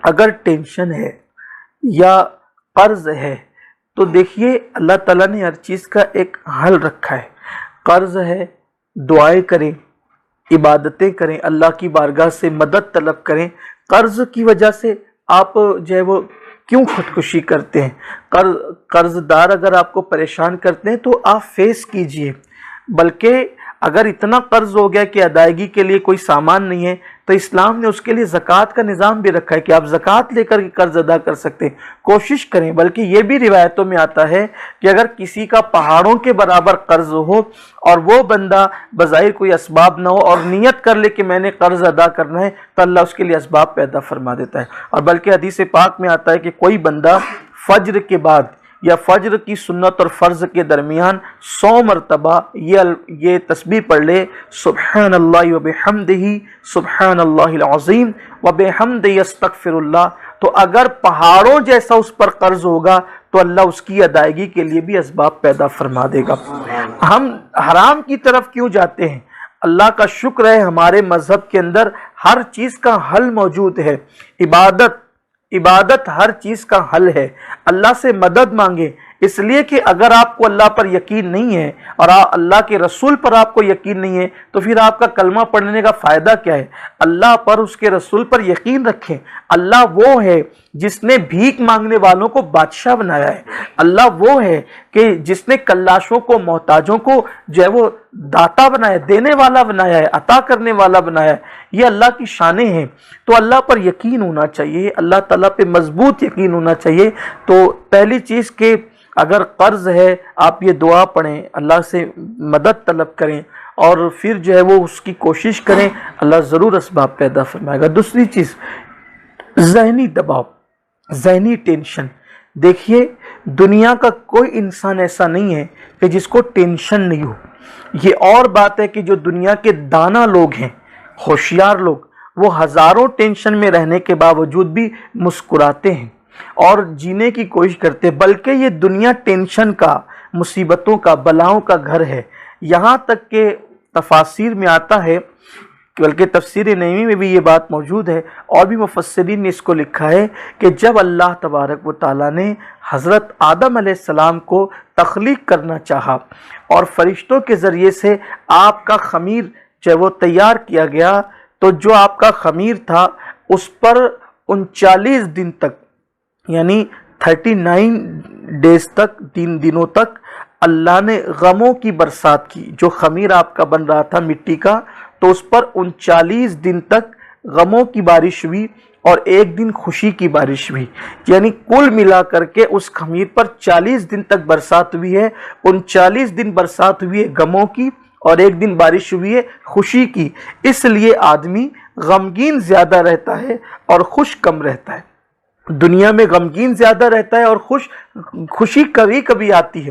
اگر ٹینشن ہے یا قرض ہے تو دیکھیے اللہ تعالیٰ نے ہر چیز کا ایک حل رکھا ہے. قرض ہے، دعائیں کریں، عبادتیں کریں، اللہ کی بارگاہ سے مدد طلب کریں. قرض کی وجہ سے آپ جو ہے وہ کیوں خودکشی کرتے ہیں؟ قرض دار اگر آپ کو پریشان کرتے ہیں تو آپ فیس کیجئے. بلکہ اگر اتنا قرض ہو گیا کہ ادائیگی کے لیے کوئی سامان نہیں ہے تو اسلام نے اس کے لیے زکوٰۃ کا نظام بھی رکھا ہے کہ آپ زکوٰۃ لے کر قرض ادا کر سکتے ہیں. کوشش کریں. بلکہ یہ بھی روایتوں میں آتا ہے کہ اگر کسی کا پہاڑوں کے برابر قرض ہو اور وہ بندہ بظاہر کوئی اسباب نہ ہو اور نیت کر لے کہ میں نے قرض ادا کرنا ہے تو اللہ اس کے لیے اسباب پیدا فرما دیتا ہے. اور بلکہ حدیث پاک میں آتا ہے کہ کوئی بندہ فجر کے بعد یا فجر کی سنت اور فرض کے درمیان 100 مرتبہ یہ تسبیح پڑھ لے، سبحان اللہ وبحمدہ سبحان اللہ العظیم وبحمدہ استغفر اللہ، تو اگر پہاڑوں جیسا اس پر قرض ہوگا تو اللہ اس کی ادائیگی کے لیے بھی اسباب پیدا فرما دے گا. ہم حرام کی طرف کیوں جاتے ہیں؟ اللہ کا شکر ہے ہمارے مذہب کے اندر ہر چیز کا حل موجود ہے. عبادت ہر چیز کا حل ہے. اللہ سے مدد مانگیں، اس لیے کہ اگر آپ کو اللہ پر یقین نہیں ہے اور اللہ کے رسول پر آپ کو یقین نہیں ہے تو پھر آپ کا کلمہ پڑھنے کا فائدہ کیا ہے؟ اللہ پر، اس کے رسول پر یقین رکھیں. اللہ وہ ہے جس نے بھیک مانگنے والوں کو بادشاہ بنایا ہے. اللہ وہ ہے کہ جس نے کلاشوں کو، محتاجوں کو جو ہے وہ داتا بنایا، دینے والا بنایا ہے، عطا کرنے والا بنایا ہے. یہ اللہ کی شانیں ہیں. تو اللہ پر یقین ہونا چاہیے، اللہ تعالیٰ پہ مضبوط یقین ہونا چاہیے. تو پہلی چیز کہ اگر قرض ہے آپ یہ دعا پڑھیں، اللہ سے مدد طلب کریں اور پھر جو ہے وہ اس کی کوشش کریں، اللہ ضرور اسباب پیدا فرمائے گا. دوسری چیز ذہنی دباؤ، ذہنی ٹینشن. دیکھیے دنیا کا کوئی انسان ایسا نہیں ہے کہ جس کو ٹینشن نہیں ہو. یہ اور بات ہے کہ جو دنیا کے دانا لوگ ہیں، ہوشیار لوگ، وہ ہزاروں ٹینشن میں رہنے کے باوجود بھی مسکراتے ہیں اور جینے کی کوشش کرتے ہیں. بلکہ یہ دنیا ٹینشن کا، مصیبتوں کا، بلاؤں کا گھر ہے. یہاں تک کہ تفاسیر میں آتا ہے، بلکہ تفسیر نعیمی میں بھی یہ بات موجود ہے اور بھی مفسرین نے اس کو لکھا ہے کہ جب اللہ تبارک و تعالیٰ نے حضرت آدم علیہ السلام کو تخلیق کرنا چاہا اور فرشتوں کے ذریعے سے آپ کا خمیر جو ہے وہ تیار کیا گیا، تو جو آپ کا خمیر تھا اس پر 39 دن تک، یعنی 39 ڈیز تک، 3 دنوں تک اللہ نے غموں کی برسات کی. جو خمیر آپ کا بن رہا تھا مٹی کا، تو اس پر 39 دن تک غموں کی بارش ہوئی اور 1 دن خوشی کی بارش ہوئی. یعنی کل ملا کر کے اس خمیر پر 40 دن تک برسات ہوئی ہے. 39 دن برسات ہوئی ہے غموں کی اور 1 دن بارش ہوئی ہے خوشی کی. اس لیے آدمی غمگین زیادہ رہتا ہے اور خوش کم رہتا ہے. دنیا میں غمگین زیادہ رہتا ہے اور خوشی کبھی کبھی آتی ہے.